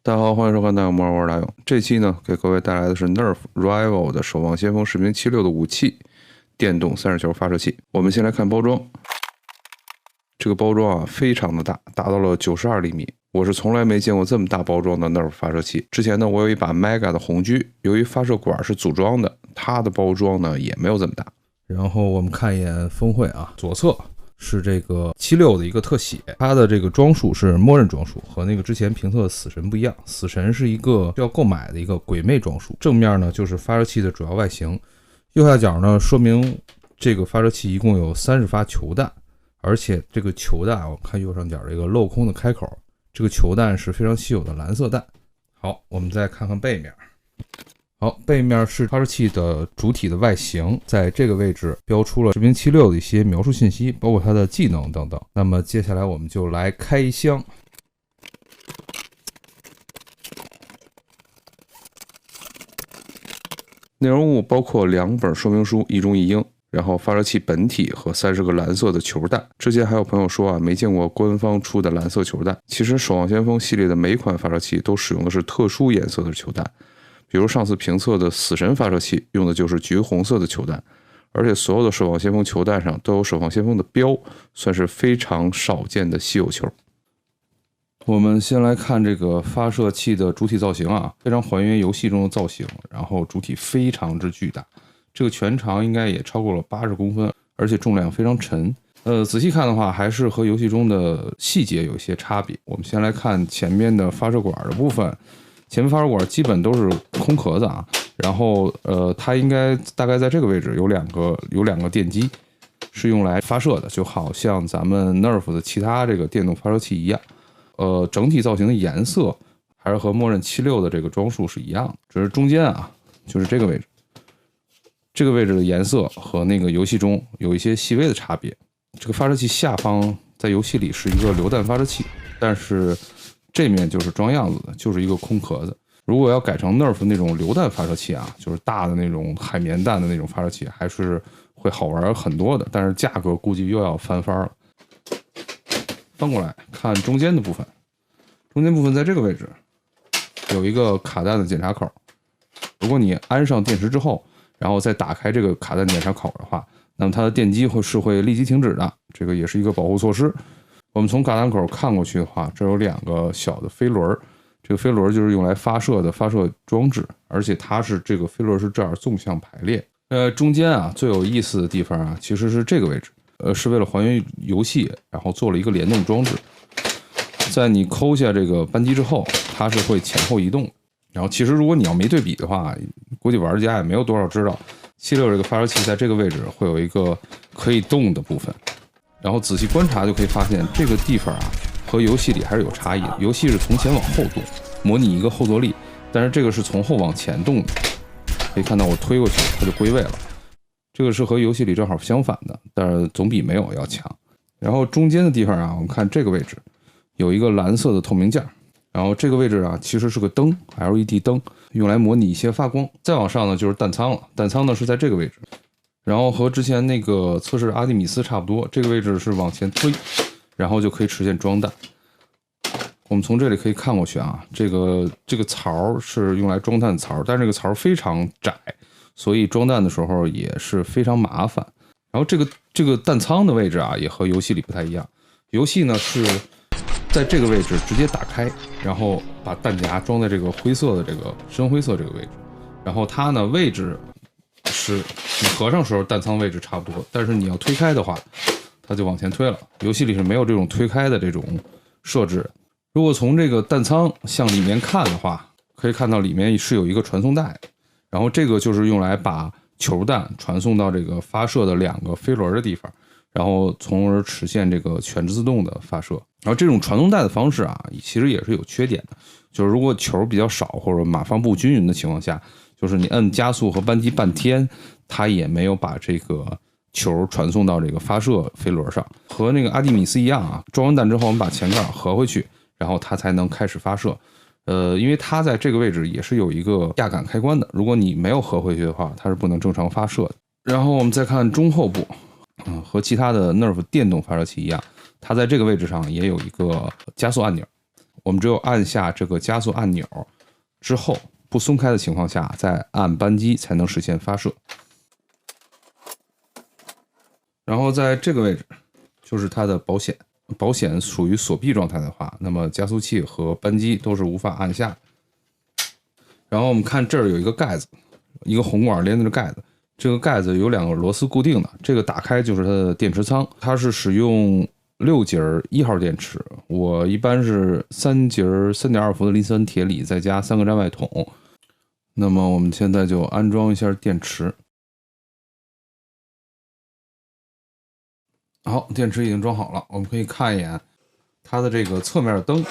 大家好，欢迎收看大勇摩尔，我是大勇。这期呢，给各位带来的是 Nerf Rival 的守望先锋士兵76的武器电动30球发射器。我们先来看包装，这个包装啊非常的大，达到了92厘米。我是从来没见过这么大包装的 Nerf 发射器。之前呢，我有一把 Mega 的红狙，由于发射管是组装的，它的包装呢也没有这么大。然后我们看一眼峰会啊，左侧是这个76的一个特写，它的这个装束是默认装束，和那个之前评测的死神不一样。死神是一个需要购买的一个鬼魅装束。正面呢就是发射器的主要外形，右下角呢说明这个发射器一共有30发球弹，而且这个球弹我们看右上角这个镂空的开口，这个球弹是非常稀有的蓝色弹。好，我们再看看背面。好，背面是发射器的主体的外形，在这个位置标出了士兵76的一些描述信息，包括它的技能等等。那么接下来我们就来开箱。内容物包括2本说明书，一中一英，然后发射器本体和30个蓝色的球弹。之前还有朋友说啊，没见过官方出的蓝色球弹。其实守望先锋系列的每款发射器都使用的是特殊颜色的球弹。比如上次评测的死神发射器用的就是橘红色的球弹，而且所有的守望先锋球弹上都有守望先锋的标，算是非常少见的稀有球。我们先来看这个发射器的主体造型啊，非常还原游戏中的造型，然后主体非常之巨大，这个全长应该也超过了80公分，而且重量非常沉。仔细看的话，还是和游戏中的细节有一些差别。我们先来看前面的发射管的部分。前面发射管基本都是空壳子啊，然后它应该大概在这个位置有两个电机是用来发射的，就好像咱们 Nerf 的其他这个电动发射器一样。整体造型的颜色还是和默认76的这个装束是一样的，只是中间啊，就是这个位置，这个位置的颜色和那个游戏中有一些细微的差别。这个发射器下方在游戏里是一个榴弹发射器，但是这面就是装样子的，就是一个空壳子。如果要改成 Nerf 那种榴弹发射器啊，就是大的那种海绵弹的那种发射器，还是会好玩很多的，但是价格估计又要翻番了。翻过来看中间的部分，中间部分在这个位置有一个卡弹的检查口，如果你安上电池之后，然后再打开这个卡弹检查口的话，那么它的电机会立即停止的，这个也是一个保护措施。我们从卡弹口看过去的话，这有2个小的飞轮，这个飞轮就是用来发射的发射装置，而且它是这个飞轮是这样纵向排列。中间啊最有意思的地方啊，其实是这个位置，是为了还原游戏，然后做了一个联动装置。在你抠下这个扳机之后，它是会前后移动。然后其实如果你要没对比的话，估计玩家也没有多少知道76这个发射器在这个位置会有一个可以动的部分。然后仔细观察就可以发现，这个地方啊和游戏里还是有差异的。游戏是从前往后动，模拟一个后坐力，但是这个是从后往前动的。可以看到我推过去，它就归位了。这个是和游戏里正好相反的，但是总比没有要强。然后中间的地方啊，我们看这个位置有一个蓝色的透明件，然后这个位置啊其实是个灯 ，LED 灯，用来模拟一些发光。再往上呢就是弹仓了，弹仓呢是在这个位置。然后和之前那个测试阿蒂米斯差不多，这个位置是往前推，然后就可以实现装弹。我们从这里可以看过去啊，这个槽是用来装弹的槽，但是这个槽非常窄，所以装弹的时候也是非常麻烦。然后这个弹仓的位置啊，也和游戏里不太一样。游戏呢是在这个位置直接打开，然后把弹夹装在这个灰色的这个深灰色这个位置，然后它呢位置是你合上时候弹仓位置差不多，但是你要推开的话，它就往前推了。游戏里是没有这种推开的这种设置。如果从这个弹仓向里面看的话，可以看到里面是有一个传送带，然后这个就是用来把球弹传送到这个发射的2个飞轮的地方，然后从而实现这个全自动的发射。然后这种传送带的方式啊，其实也是有缺点的，就是如果球比较少或者码放不均匀的情况下，就是你摁加速和扳机半天，它也没有把这个球传送到这个发射飞轮上。和那个阿蒂米斯一样啊，装完弹之后我们把前盖合回去，然后它才能开始发射。因为它在这个位置也是有一个压感开关的，如果你没有合回去的话，它是不能正常发射的。然后我们再看中后部，和其他的 Nerf 电动发射器一样，它在这个位置上也有一个加速按钮。我们只有按下这个加速按钮之后，不松开的情况下，再按扳机才能实现发射。然后在这个位置就是它的保险，保险属于锁闭状态的话，那么加速器和扳机都是无法按下。然后我们看这儿有一个盖子，一个红管连着盖子，这个盖子有2个螺丝固定的，这个打开就是它的电池仓，它是使用6节1号电池，我一般是3节3.2伏的磷酸铁锂，再加3个粘外筒。那么我们现在就安装一下电池。好，电池已经装好了，我们可以看一眼它的这个侧面的灯也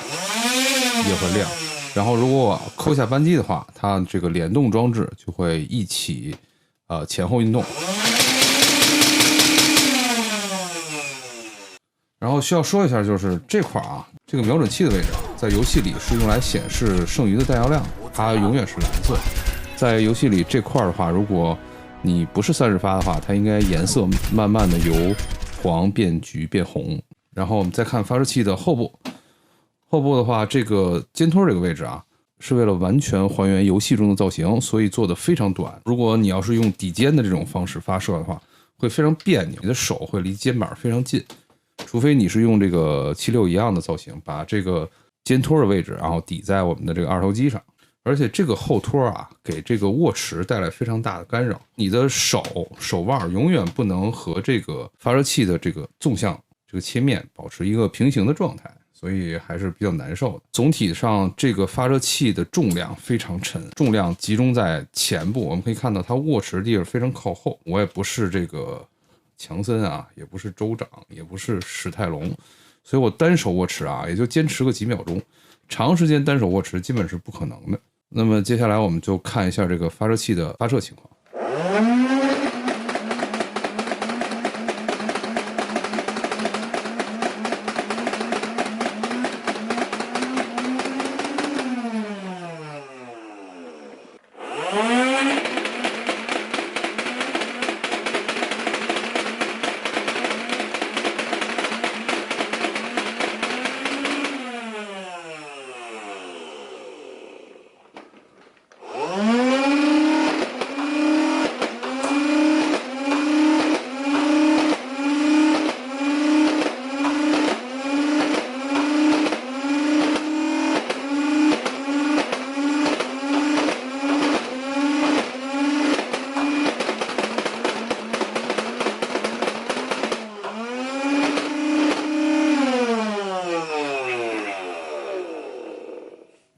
会亮。然后如果我扣下扳机的话，它这个联动装置就会一起前后运动。然后需要说一下，就是这块啊，这个瞄准器的位置在游戏里是用来显示剩余的弹药量，它永远是蓝色。在游戏里这块的话，如果你不是30发的话，它应该颜色慢慢的由黄变橘变红。然后我们再看发射器的后部。后部的话，这个尖托这个位置啊，是为了完全还原游戏中的造型，所以做的非常短。如果你要是用底尖的这种方式发射的话，会非常别扭，你的手会离肩膀非常近。除非你是用这个76一样的造型，把这个尖托的位置，然后抵在我们的这个2头肌上。而且这个后托啊，给这个握持带来非常大的干扰，你的手腕永远不能和这个发射器的这个纵向这个切面保持一个平行的状态。所以还是比较难受的。总体上，这个发射器的重量非常沉，重量集中在前部。我们可以看到它握持的地方非常靠后。我也不是这个强森啊，也不是州长，也不是史泰龙，所以我单手握持啊，也就坚持个几秒钟。长时间单手握持基本是不可能的。那么接下来我们就看一下这个发射器的发射情况。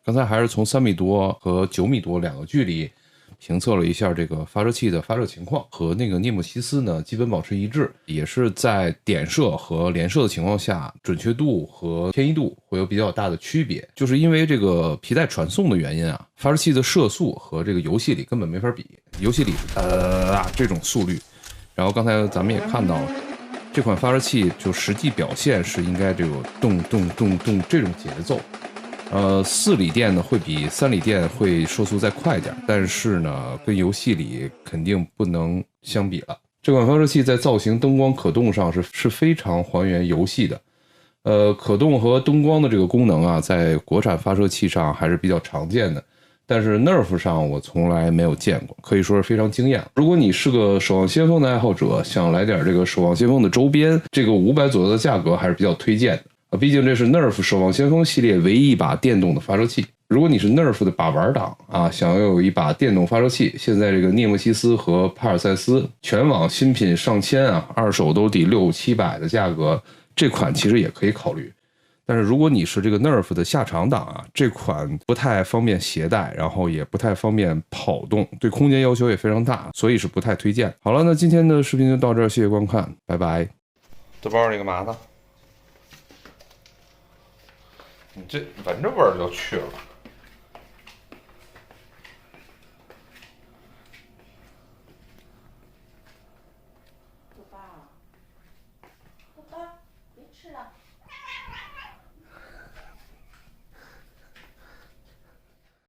刚才还是从3米多和9米多2个距离评测了一下这个发射器的发射情况，和那个涅姆西斯呢基本保持一致，也是在点射和连射的情况下，准确度和偏移度会有比较大的区别。就是因为这个皮带传送的原因啊，发射器的射速和这个游戏里根本没法比，游戏里是这种速率。然后刚才咱们也看到了，这款发射器就实际表现是应该这个动动动动这种节奏。4锂电呢会比3锂电会射速再快点，但是呢跟游戏里肯定不能相比了。这款发射器在造型、灯光、可动上是非常还原游戏的。可动和灯光的这个功能啊，在国产发射器上还是比较常见的，但是 Nerf 上我从来没有见过，可以说是非常惊艳。如果你是个守望先锋的爱好者，想来点这个守望先锋的周边，这个500左右的价格还是比较推荐的。毕竟这是 Nerf 守望先锋系列唯一一把电动的发射器。如果你是 Nerf 的把玩党啊，想要有一把电动发射器，现在这个涅姆西斯和帕尔塞斯全网新品上千啊，二手都抵600-700的价格，这款其实也可以考虑。但是如果你是这个 Nerf 的下场党啊，这款不太方便携带，然后也不太方便跑动，对空间要求也非常大，所以是不太推荐。好了，那今天的视频就到这儿，谢谢观看，拜拜。豆包，你干嘛呢？你这闻着味儿就去了。